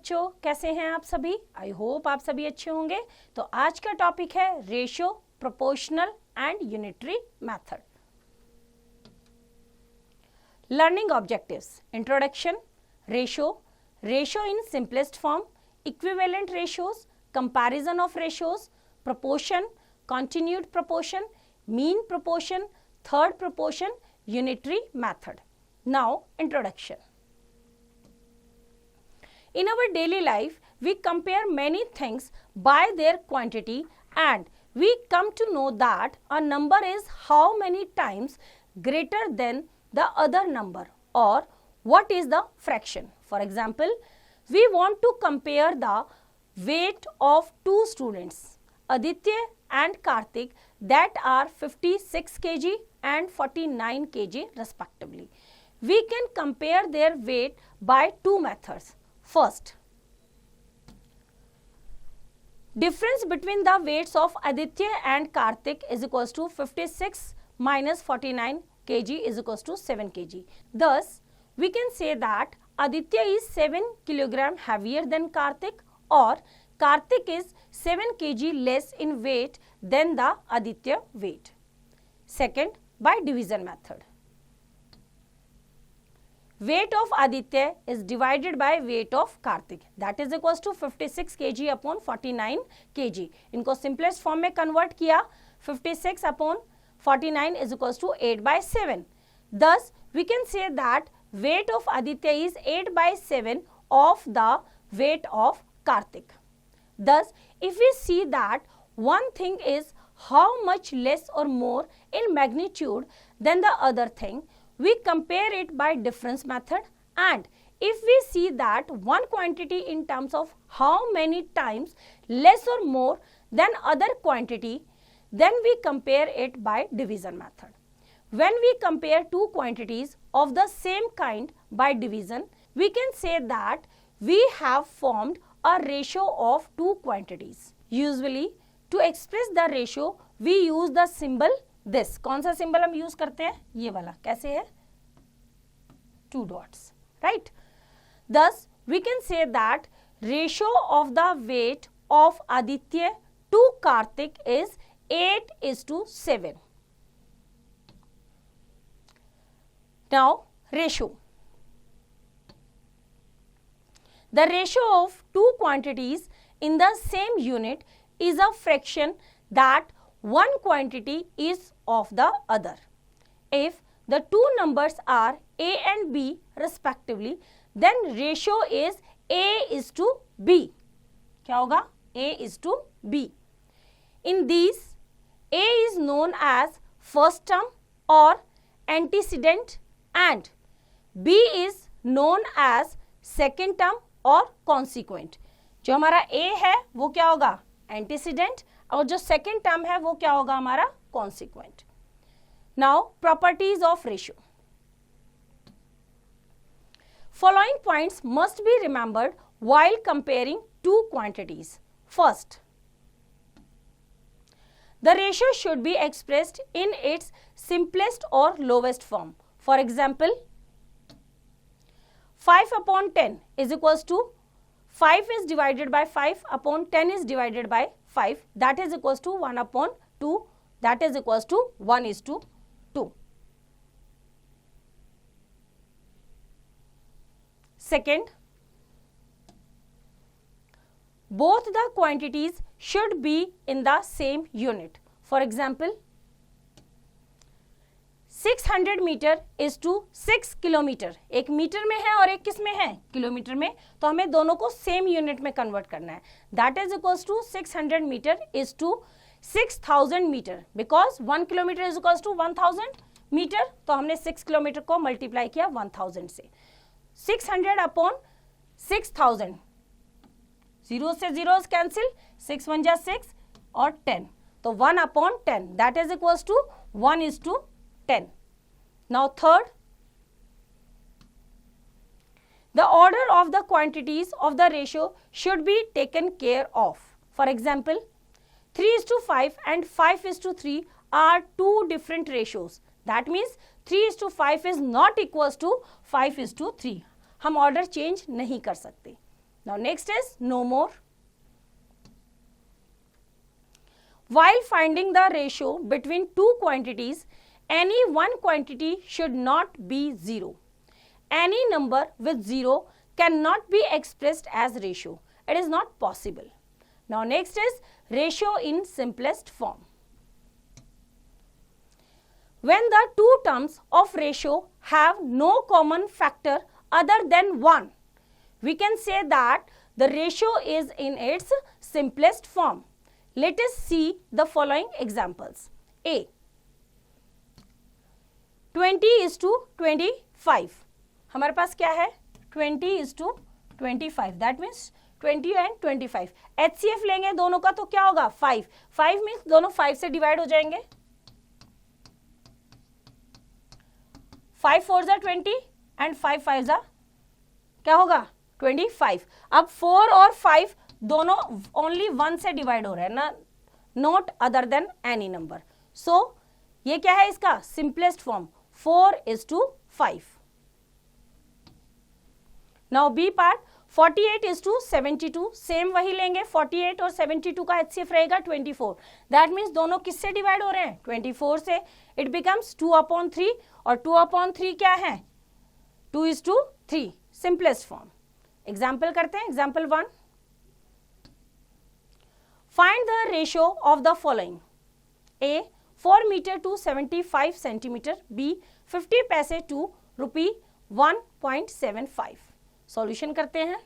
बच्चों, कैसे हैं आप सभी? आई होप आप सभी अच्छे होंगे। तो आज का टॉपिक है ratio, proportional and unitary method. Learning objectives, introduction, ratio in simplest form, equivalent ratios, comparison of ratios, proportion, continued proportion, mean proportion, third proportion, unitary method. Now, introduction. In our daily life, we compare many things by their quantity and we come to know that a number is how many times greater than the other number or what is the fraction. For example, we want to compare the weight of two students, Aditya and Karthik, that are 56 kg and 49 kg respectively. We can compare their weight by two methods. First, difference between the weights of Aditya and Karthik is equals to 56 minus 49 kg is equals to 7 kg. Thus, we can say that Aditya is 7 kg heavier than Karthik or Karthik is 7 kg less in weight than the Aditya weight. Second, by division method. Weight of Aditya is divided by weight of Karthik, that is equals to 56 kg upon 49 kg. इनको simplest form में convert किया, 56 upon 49 is equals to 8 by 7. Thus, we can say that weight of Aditya is 8 by 7 of the weight of Karthik. Thus, if we see that one thing is how much less or more in magnitude than the other thing, we compare it by difference method, and if we see that one quantity in terms of how many times less or more than other quantity, then we compare it by division method. When we compare two quantities of the same kind by division, we can say that we have formed a ratio of two quantities. Usually, to express the ratio, we use the symbol this. कौन सा symbol हम use करते हैं? ये वाला. कैसे है? Two dots. Right? Thus, we can say that ratio of the weight of Aditya to Karthik is 8:7. Now, ratio. The ratio of two quantities in the same unit is a fraction that one quantity is of the other. If the two numbers are A and B respectively, then ratio is A is to B. क्या होगा? A is to B. In these, A is known as first term or antecedent and B is known as second term और consequent. जो हमारा ए है वो क्या होगा? Antecedent, और जो सेकेंड टर्म है वो क्या होगा? हमारा consequent. Now properties of ratio. Following points must be remembered while comparing two quantities. First, the ratio should be expressed in its simplest और lowest form. For example, 5 upon 10 is equals to 5 is divided by 5 upon 10 is divided by 5, that is equals to 1 upon 2, that is equals to 1:2. Second, both the quantities should be in the same unit. For example, 600 metre is to 6 kilometre. एक metre में है और एक किस में है? Kilometre में. तो हमें दोनों को सेम यूनिट में कन्वर्ट करना है. That is equals to 600 metre is to 6000 metre, because 1 kilometre is equals to 1000 metre. तो हमने 6 किलोमीटर को मल्टीप्लाई किया 1000 से. 600 अपॉन 6000, जीरो से जीरो कैंसिल, 6 1 जा 6 और 10, तो 1 upon 10 that is equals to 1:10. Now third, the order of the quantities of the ratio should be taken care of. For example, 3:5 and 5:3 are two different ratios. That means 3:5 is not equals to 5:3. हम order change नहीं कर सकते. Now next is no more. While finding the ratio between two quantities, any one quantity should not be 0. Any number with 0 cannot be expressed as ratio. It is not possible. Now next is ratio in simplest form. When the two terms of ratio have no common factor other than 1, we can say that the ratio is in its simplest form. Let us see the following examples. A. 20:25. हमारे पास क्या है? 20:25. That means 20 and 25. HCF लेंगे दोनों का तो क्या होगा? 5. 5 means दोनों 5 से डिवाइड हो जाएंगे. 5 4 जा 20 एंड 5 5 जा क्या होगा? 25. अब 4 और 5 दोनों ओनली 1 से डिवाइड हो रहे हैं ना, not other than any number. So ये क्या है इसका simplest form? 4:5. Now B part 48:72. Same वही लेंगे. 48 और 72 का HCF रहेगा 24. दैट मीन्स दोनों किससे डिवाइड हो रहे हैं? 24 से. इट बिकम्स 2/3 और 2/3 क्या है? 2:3. Simplest form. एग्जाम्पल करते हैं. Example 1. Find the ratio of the following. A. 4 meter to 75 centimeter. B. 50 पैसे to rupee 1.75. सॉल्यूशन करते हैं.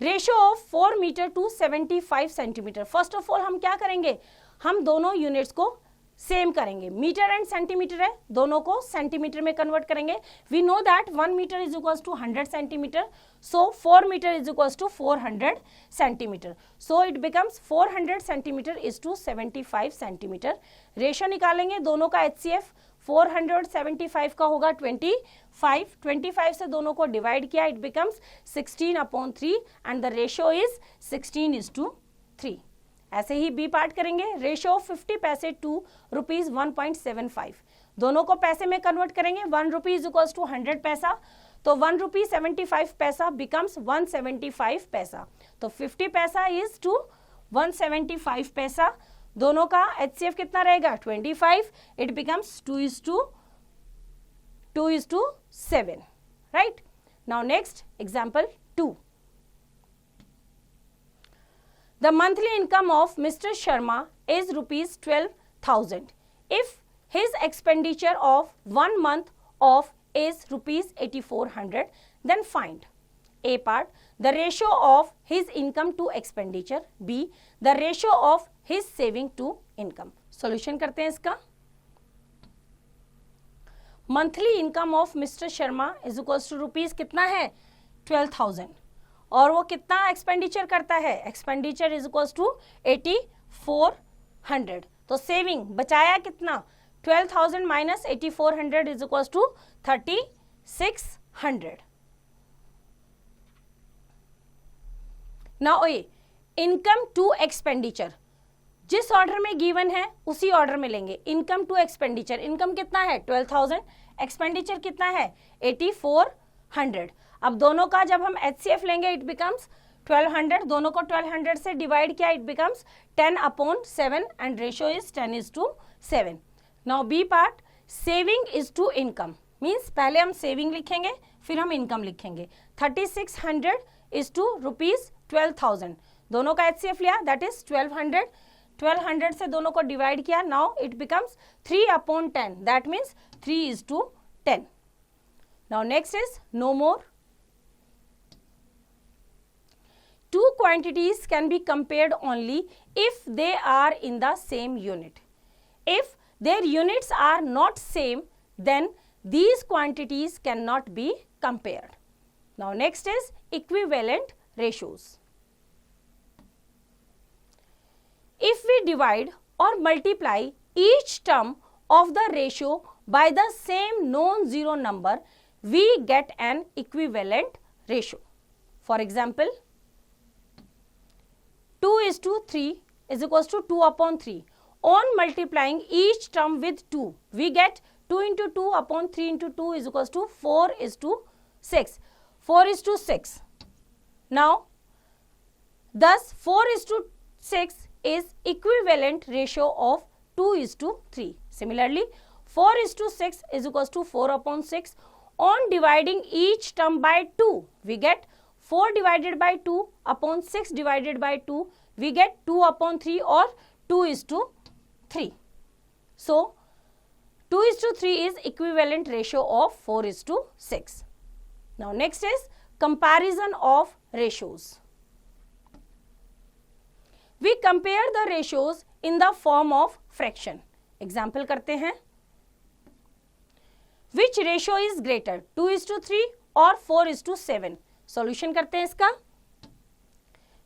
Ratio of 4 metre to 75 centimetre. First of all हम क्या करेंगे? हम दोनों यूनिट्स को सेम करेंगे. मीटर एंड सेंटीमीटर है, दोनों को सेंटीमीटर में कन्वर्ट करेंगे. We know that 1 metre is equals to 100 centimetre. So 4 metre is equals to 400 centimetre. So it becomes 400 centimetre is to 75 centimetre. Ratio निकालेंगे दोनों का. HCF 475 का होगा 25. 25 से दोनों को डिवाइड किया. It becomes 16/3 and the ratio is 16:3. ऐसे ही बी पार्ट करेंगे. रेशियो ऑफ 50 पैसे टू रुपीज 1.75. दोनों को पैसे में कन्वर्ट करेंगे. 1 रुपी इज इक्वल्स टू 100 पैसा. तो 1 रुपी 75 पैसा बिकम्स 175 पैसा. तो 50 पैसा इज टू 175 पैसा. दोनों का HCF कितना रहेगा? 25. It becomes 2:7. Right. Now next example 2. The monthly income of Mr. Sharma is rupees 12,000. If his expenditure of 1 month of is rupees 8,400, then find A part the ratio of his income to expenditure. B the ratio of his saving to income. Solution करते हैं इसका. Monthly income of Mr. Sharma is equals to rupees कितना है? 12,000. और वो कितना expenditure करता है? Expenditure is equals to 8,400. तो सेविंग बचाया कितना? 12,000 minus 8,400 is equals to 3,600. Now A income to expenditure जिस ऑर्डर में गिवन है उसी ऑर्डर में लेंगे. Income to expenditure. इनकम कितना है? 12,000. एक्सपेंडिचर कितना है? 8,400. अब दोनों का जब हम HCF लेंगे इट बिकम्स 1200. दोनों को 1200 से डिवाइड किया. It becomes 10/7 and ratio is 10:7. Now B part saving is to income. Means पहले हम सेविंग लिखेंगे फिर हम इनकम लिखेंगे. 3,600 इज टू रुपीज 12,000. दोनों का HCF लिया दैट इज 1200. 1200 से दोनों को डिवाइड किया. Now it becomes 3/10. That means 3:10. Now next is no more. Two quantities can be compared only if they are in the same unit. If their units are not same, then these quantities cannot be compared. Now next is equivalent ratios. If we divide or multiply each term of the ratio by the same non-zero number, we get an equivalent ratio. For example, 2:3 is equals to 2/3. On multiplying each term with 2, we get 2 into 2/3 into 2 is equals to 4:6. 4:6. Now, thus 4:6 is equivalent ratio of 2:3. Similarly, 4:6 is equals to 4/6. On dividing each term by 2, we get 4 divided by 2 upon 6 divided by 2, we get 2/3 or 2:3. So, 2:3 is equivalent ratio of 4:6. Now, next is comparison of ratios. We compare the ratios in the form of fraction. Example करते हैं. Which ratio is greater, 2:3 और 4:7? Solution करते हैं इसका.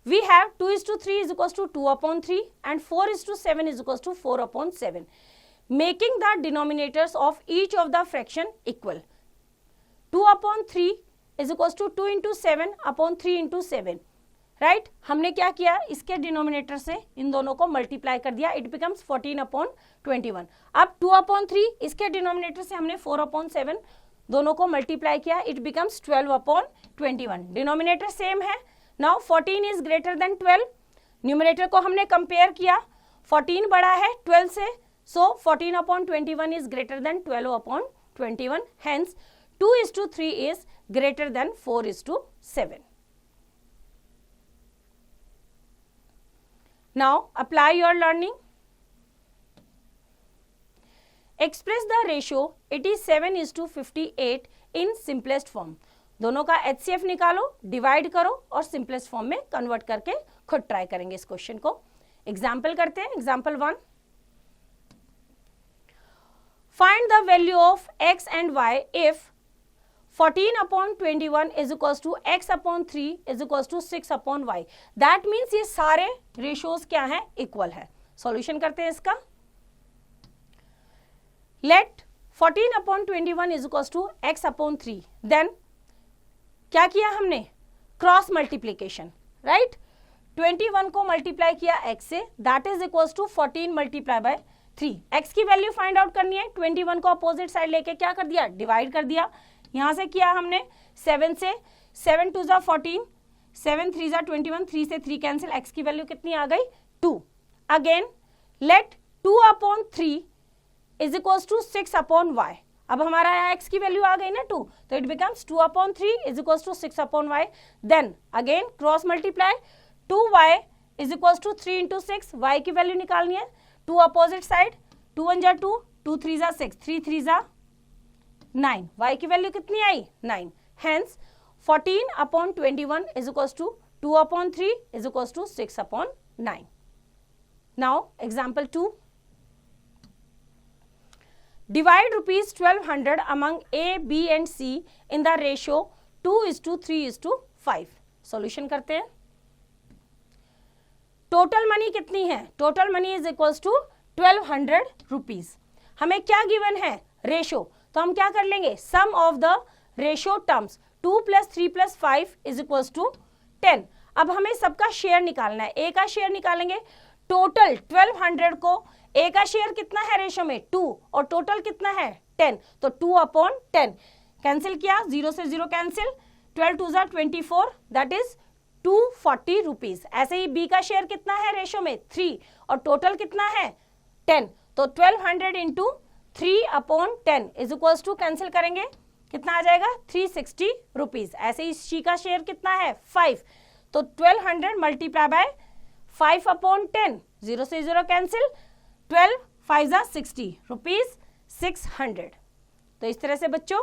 We have 2:3 is equals to 2/3 and 4:7 is equals to 4/7, making the denominators of each of the fraction equal. 2/3 is equals to 2 into 7 upon 3 into 7. Right, हमने क्या किया, इसके डिनोमिनेटर से इन दोनों को मल्टीप्लाई कर दिया, इट बिकम्स 14/21. अब 2/3 इसके डिनोमिनेटर से हमने 4/7 दोनों को मल्टीप्लाई किया, इट बिकम्स 12/21. डिनोमिनेटर सेम है. Now 14 is greater than 12. Numerator को हमने कंपेयर किया, 14 बड़ा है 12 से, सो 14/21 is greater than 12/21. Hence 2:3 is greater than 4:7. Now, apply your learning. Express the ratio 87:58 in simplest form. दोनों का HCF निकालो, डिवाइड करो और सिंपलेस्ट फॉर्म में कन्वर्ट करके खुद ट्राई करेंगे इस क्वेश्चन को. एग्जाम्पल करते हैं. Example 1. Find the value of x and y if 14/21 is equals to x/3 is equals to 6/y. That means ये सारे रेशियोज क्या हैं, इक्वल है. सॉल्यूशन करते हैं इसका. Let 14/21 is equals to x/3. Then क्या किया हमने, क्रॉस मल्टीप्लीकेशन. राइट, 21 को मल्टीप्लाई किया x से, that is equals to 14 multiply by 3. x की वैल्यू फाइंड आउट करनी है. 21 को अपोजिट साइड लेके क्या कर दिया, डिवाइड कर दिया. यहां से किया हमने 7 से, 7 2 जा 14, 7 3 जा 21, 3 से 3 कैंसिल, x की वैल्यू कितनी आ गई, 2. Again let 2/3 is equals to 6/y. अब हमारा यहाँ x की वैल्यू आ गई ना 2, तो it becomes 2/3 is equals to 6/y. Then again cross multiply, 2y is equals to 3 into 6, y की वैल्यू निकालनी है. 2 अपोजिट साइड, 2 1 जा 2, 2 3 जा 6, 3 3 जा 9, y की वैल्यू कितनी आई, 9. Hence 14/21 is equals to 2/3 is equals to 6/9. Now example 2. Divide ₹1200 among A, B and C in the ratio 2:3:5. Solution करते हैं. टोटल मनी कितनी है, total money is equals to 1200 rupees. हमें क्या गिवन है, रेशो, तो हम क्या कर लेंगे, sum of the ratio terms 2 + 3 + 5 is equals to 10. अब हमें सबका शेयर निकालना है. ए का शेयर निकालेंगे. टोटल 1200 को ए का शेयर कितना है रेशो में, 2, और टोटल कितना है 10, तो 2/10. कैंसिल किया, 0 से 0 कैंसिल, 12 2 जा 24, दैट इज 240 रुपीज. ऐसे ही बी का शेयर कितना है रेशो में, 3, और टोटल कितना है 10, तो 1200 into 3/10 is equals to, cancel करेंगे कितना आ जाएगा, 360 रुपीज. ऐसे ही सी का शेयर कितना है 5, तो 1200 मल्टीप्लाई बाय 5/10, 0 से 0 कैंसिल, 12 5 जा 60 रुपीज 600. तो इस तरह से बच्चों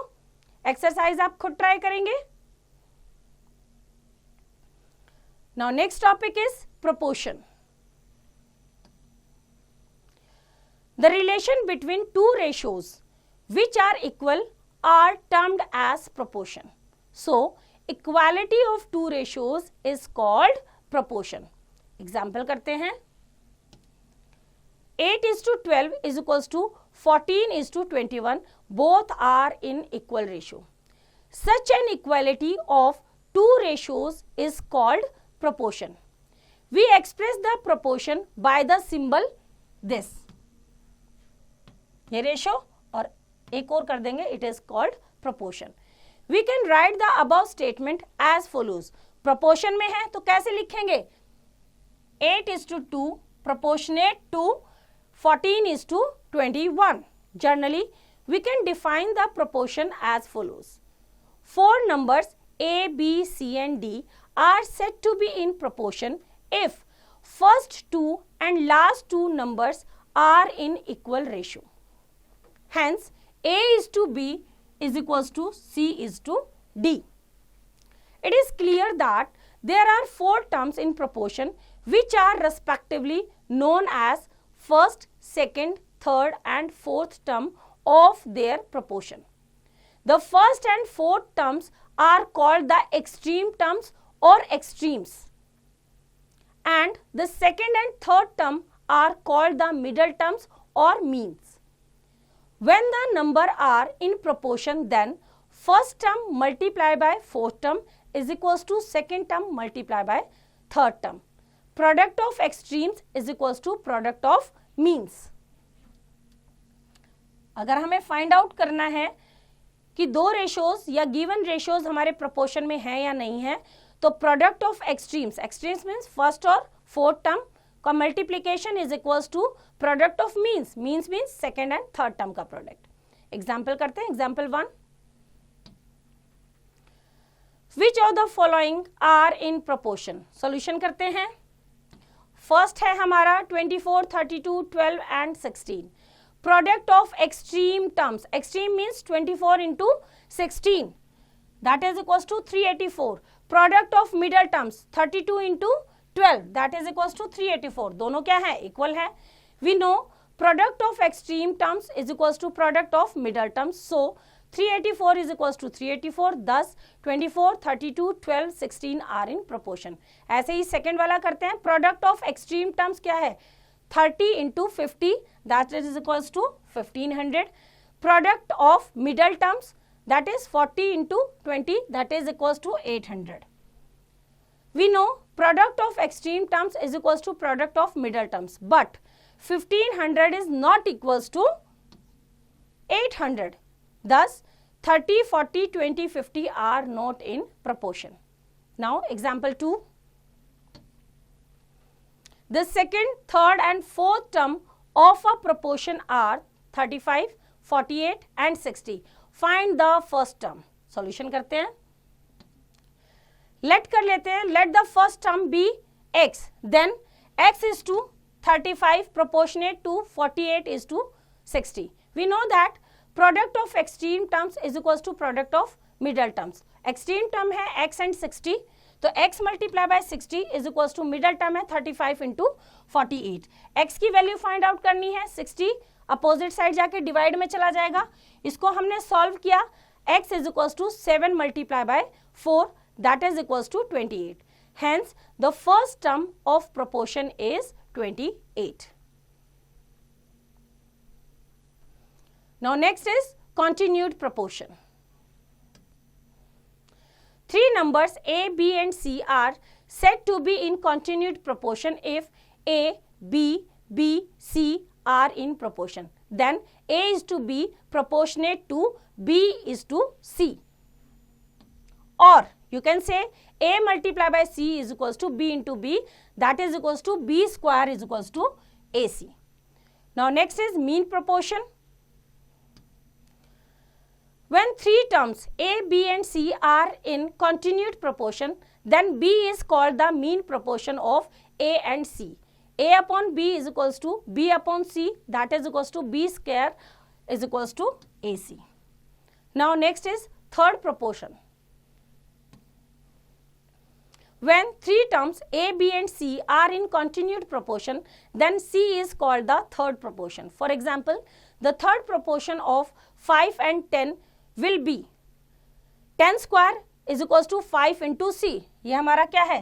एक्सरसाइज आप खुद ट्राई करेंगे. Now next topic is proportion. The relation between two ratios which are equal are termed as proportion. So, equality of two ratios is called proportion. Example करते हैं. 8:12 is equals to 14:21. Both are in equal ratio. Such an equality of two ratios is called proportion. We express the proportion by the symbol this. ये ratio और एक और कर देंगे, it is called proportion. We can write the above statement as follows. Proportion में है तो कैसे लिखेंगे? 8:2 proportionate to 14:21. Generally, we can define the proportion as follows. Four numbers A, B, C and D are said to be in proportion if first two and last two numbers are in equal ratio. Hence, A:B is equals to C:D. It is clear that there are four terms in proportion which are respectively known as first, second, third and fourth term of their proportion. The first and fourth terms are called the extreme terms or extremes, and the second and third term are called the middle terms or means. When the number are in proportion, then first term multiplied by fourth term is equals to second term multiplied by third term. Product of extremes is equals to product of means. अगर हमें find out करना है कि दो ratios या given ratios हमारे proportion में है या नहीं है, तो product of extremes, extremes means first और फोर्थ टर्म का multiplication is equals to product of means, means means second and third term का प्रोडक्ट. एग्जाम्पल करते हैं. Example 1, which of the following are in proportion. Solution करते हैं. First है हमारा 24, 32, 12 and 16. Product of extreme terms, extreme means 24 into 16, that is equals to 384. Product of middle terms 32 into 12, that is equals to 384. दोनों क्या है? Equal है. We know product of extreme terms is equals to product of middle terms. So 384 is equals to 384. Thus 24, 32, 12, 16 are in proportion. ऐसे ही second वाला करते हैं. Product of extreme terms क्या है? 30 into 50, that is equals to 1500. Product of middle terms, that is 40 into 20, that is equals to 800. We know product of extreme terms is equals to product of middle terms, but 1500 is not equals to 800. Thus 30, 40, 20, 50 are not in proportion. Now example 2. The second, third and fourth term of a proportion are 35, 48 and 60. Find the first term. Solution करते हैं. Let कर लेते हैं. Let the first term be x. Then x is to 35 proportionate to 48 is to 60. We know that product of extreme terms is equals to product of middle terms. Extreme term है x and 60. तो x multiply by 60 is equals to middle term है 35 into 48. x की value find out करनी है. 60 opposite side जाके divide में चला जाएगा. इसको हमने सॉल्व किया. x is equals to 7 multiply by 4, that is equals to 28. Hence the first term of proportion is 28. Now next is continued proportion. Three numbers A, B and C are said to be in continued proportion if A, B, B, C are in proportion. Then A is to B proportionate to B is to C. Or you can say A multiplied by C is equals to B into B, that is equals to B square is equals to AC. Now next is mean proportion. When three terms A, B and C are in continued proportion, then B is called the mean proportion of A and C. A upon B is equals to B upon C, that is equals to B square is equals to AC. Now next is third proportion. When three terms A, B and C are in continued proportion, then C is called the third proportion. For example, the third proportion of 5 and 10 will be 10 square is equals to 5 into C. ये हमारा क्या है?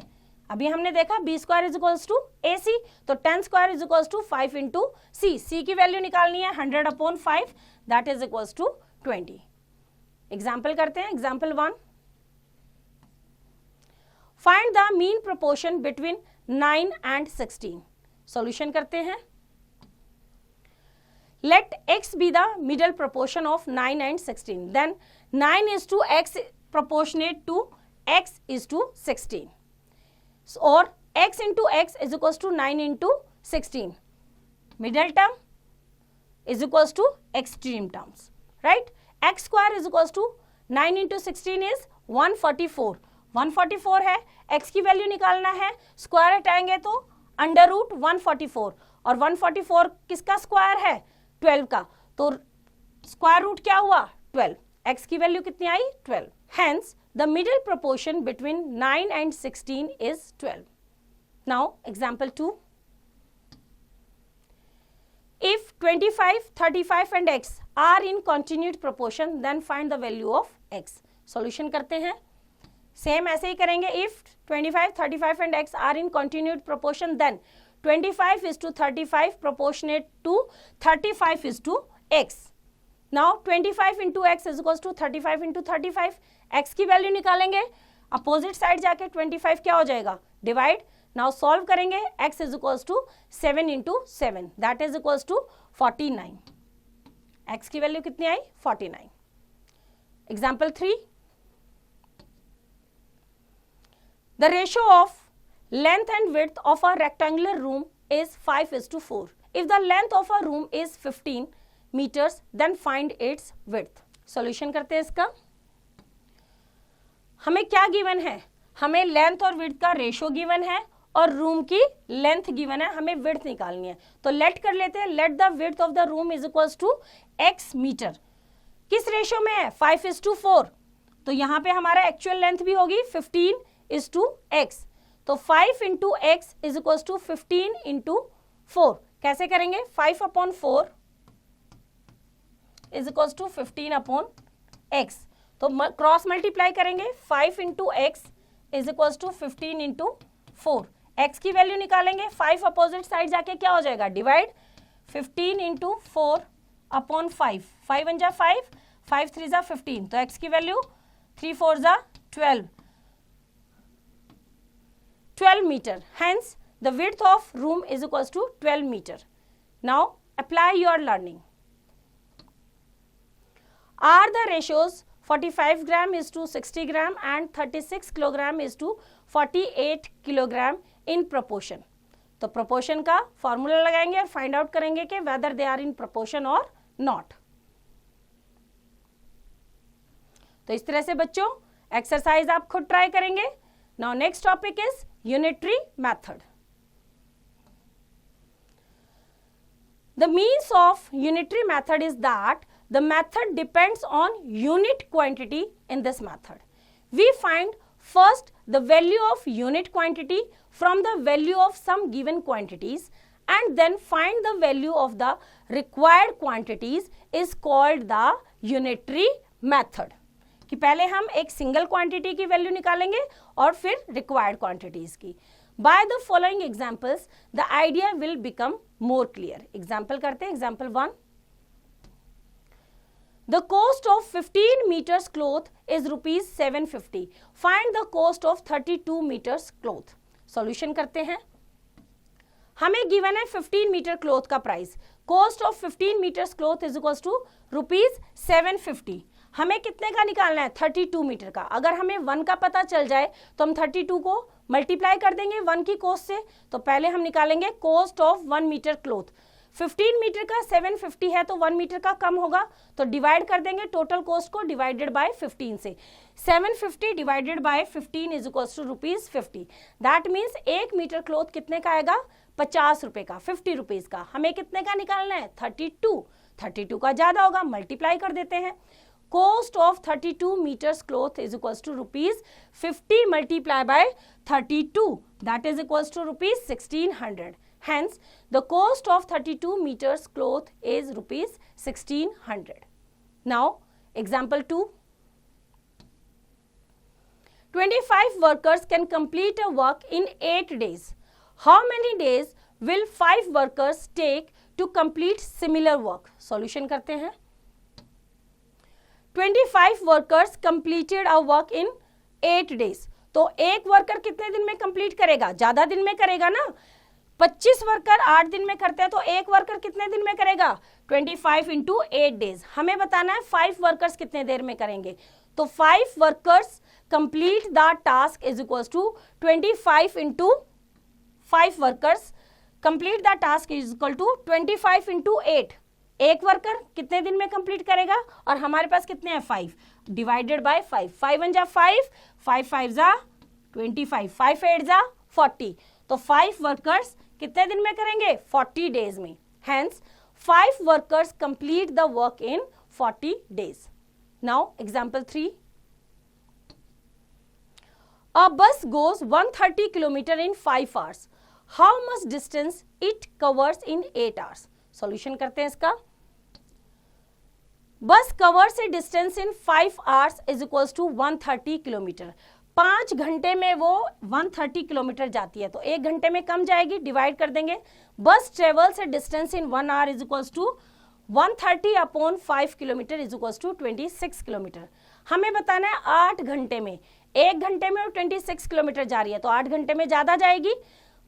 अभी हमने देखा B square is equals to AC, तो 10 square is equals to 5 into C. C की value निकालनी है 100 upon 5, that is equals to 20. Example करते हैं. Example 1. Find the mean proportion between 9 and 16. Solution करते हैं. Let x be the middle proportion of 9 and 16. Then 9 is to x proportionate to x is to 16 और x into x is equals to 9 into 16. Middle term is equals to extreme terms, right? X square is equals to 9 into 16 is 144. 144 है, x की value निकालना है, square हटाएंगे तो under root 144 और 144 किसका square है? 12 का, तो स्क्वायर रूट क्या हुआ? 12. x की वैल्यू कितनी आई? 12. Hence the middle proportion between 9 and 16 is 12. Now example 2. If 25, 35 and x are in continued proportion, then find the value of x. Solution करते हैं. Same ऐसे ही करेंगे. If 25, 35 and x are in continued proportion, then 25 is to 35 proportionate to 35 is to x. Now 25 into x is equals to 35 into 35. x की value निकालेंगे. Opposite side जाके 25 क्या हो जाएगा? डिवाइड. नाउ सॉल्व करेंगे. x is equals to 7 into 7, that is equals to 49. x की value कितनी आई? 49. Example 3. The ratio of length and width of a rectangular room is 5:4. If the length of a room is 15 meters, then find its width. Solution करते हैं इसका. हमें क्या given है? हमें length और विड्थ का रेशो गिवन है और रूम की लेंथ गिवन है, हमें विड्थ निकालनी है. तो लेट कर लेते हैं. Let the width of the room is equals to x meter. किस रेशो में है? 5:4. तो यहाँ पे हमारा एक्चुअल लेंथ भी होगी 15:x. तो 5 into x is equals to 15 into 4. कैसे करेंगे? 5/4 इज इक्वल्स टू 15/x. तो क्रॉस मल्टीप्लाई करेंगे. 5 into x is equals to 15 into 4. x की वैल्यू निकालेंगे. 5 अपोजिट साइड जाके क्या हो जाएगा? डिवाइड. 15 into 4/5. 5 1 जा 5, 5 3 जा 15. तो x की वैल्यू 3 4 जा 12 meter. Hence the width of room is equals to 12 meter. Now apply your learning. Are the ratios 45 gram is to 60 gram and 36 kilogram is to 48 kilogram in proportion? तो proportion का formula लगाएंगे और find out करेंगे कि whether they are in proportion or not. तो इस तरह से बच्चों एक्सरसाइज आप खुद ट्राई करेंगे. Now next topic is unitary method. The means of unitary method is that the method depends on unit quantity in this method. We find first the value of unit quantity from the value of some given quantities and then find the value of the required quantities is called the unitary method. कि पहले हम एक single quantity की value निकालेंगे और फिर required quantities की. By the following examples the idea will become more clear. Example करते हैं. Example 1. The cost of 15 meters cloth is ₹750. Find the cost of 32 meters cloth. Solution करते हैं. हमें गिवन है 15 मीटर क्लॉथ का price. Cost of 15 meters cloth is equals to ₹750. हमें कितने का निकालना है? 32 मीटर का. अगर हमें 1 का पता चल जाए तो हम 32 को मल्टीप्लाई कर देंगे 1 की कॉस्ट से. तो पहले हम निकालेंगे cost of 1 meter cloth. 15 meter का 750 है तो 1 मीटर का कम होगा, तो डिवाइड कर देंगे टोटल कॉस्ट को डिवाइडेड बाय 15 से. 750 divided by 15 is equals to ₹50. That means 1 meter cloth कितने का आएगा? 50 रुपए का, 50 रुपीज का. हमें कितने का निकालना है? 32. 32 का ज्यादा होगा, मल्टीप्लाई कर देते हैं. Cost of 32 meters cloth is equals to ₹50 multiplied by 32, that is equals to ₹1600. Hence, the cost of 32 meters cloth is ₹1600. Now, example 2. 25 workers can complete a work in 8 days. How many days will 5 workers take to complete similar work? Solution करते हैं. 25 workers completed a work in 8 days. तो एक worker कितने दिन में complete करेगा? ज्यादा दिन में करेगा ना. 25 वर्कर 8 दिन में करते हैं तो एक वर्कर कितने दिन में करेगा? 25 into 8 days. हमें बताना है 5 वर्कर्स कितने देर में करेंगे. तो 5 workers complete the task is equals to 25 into 5 workers. Complete the task is equal to 25 into 8. एक वर्कर कितने दिन में कंप्लीट करेगा और हमारे पास कितने हैं 5 डिवाइडेड बाय 5. 5 1 जा 5, 5 5 जा 25, 5 8 जा 40. तो 5 वर्कर्स कितने दिन में करेंगे 40 डेज में. Hence 5 workers complete the work in 40 days. Now example 3. A bus goes 130 km in 5 hours. How much distance it covers in 8 hours? Solution करते हैं इसका. Bus covers a distance in 5 hours is equals to 130 kilometer. 5 घंटे में वो 130 kilometre जाती है, तो 1 घंटे में कम जाएगी, डिवाइड कर देंगे. Bus travels a distance in 1 hour is equals to 130 upon 5 kilometer is equals to 26 kilometer. हमें बताना है 8 घंटे में, 1 घंटे में वो 26 किलोमीटर जा रही है, तो 8 घंटे में ज्यादा जाएगी.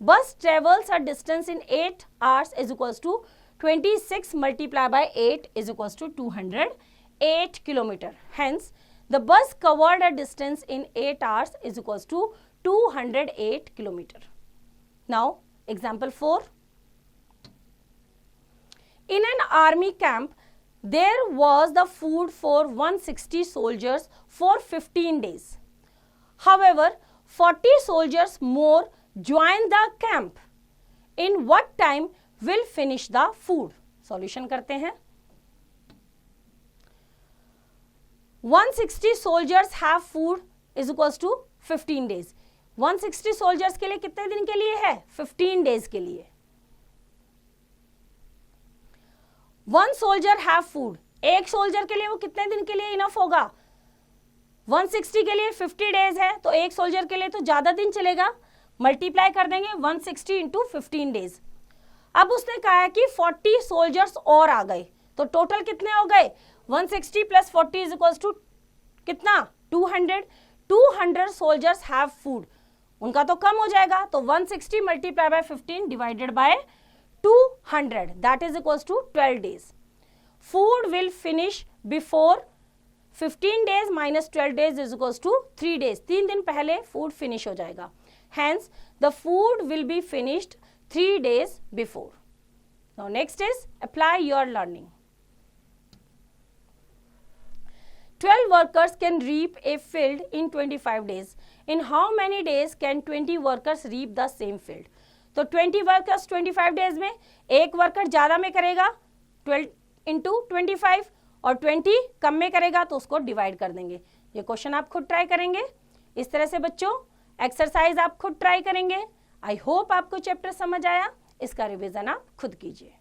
Bus travels a distance in 8 hours is equals to 26 multiplied by 8 is equals to 208 kilometer. Hence, the bus covered a distance in 8 hours is equals to 208 kilometer. Now, example 4. In an army camp, there was the food for 160 soldiers for 15 days. However, 40 soldiers more joined the camp. In what time will finish the food? Solution करते हैं. 160 soldiers have food is equals to 15 days. 160 soldiers के लिए कितने दिन के लिए है 15 days के लिए. 1 soldier have food, एक सोल्जर के लिए वो कितने दिन के लिए इनफ होगा. 160 के लिए 50 days है, तो एक सोल्जर के लिए तो ज्यादा दिन चलेगा. मल्टीप्लाई कर देंगे 160 इंटू 15 days. अब उसने कहा है कि 40 सोल्जर्स और आ गए, तो टोटल कितने हो गए 160 प्लस 40 इज इक्वल्स टू कितना 200. 200 सोल्जर्स हैव फूड, उनका तो कम हो जाएगा, तो 160 multiply by 15 divided by 200 that is equals to 12 days. Food will finish before 15 days minus 12 days is equals to 3 days. 3 दिन पहले फूड फिनिश हो जाएगा. Hence the food will be finished 3 days before. Now next is apply your learning. 12 workers can reap a field in 25 days. In how many days can 20 workers reap the same field? तो 20 workers 25 days में एक worker ज्यादा में करेगा 12 into 25 और 20 कम में करेगा तो उसको डिवाइड कर देंगे. ये क्वेश्चन आप खुद ट्राई करेंगे. इस तरह से बच्चों एक्सरसाइज आप खुद ट्राई करेंगे. आई होप आपको चैप्टर समझ आया. इसका रिवीजन आप खुद कीजिए.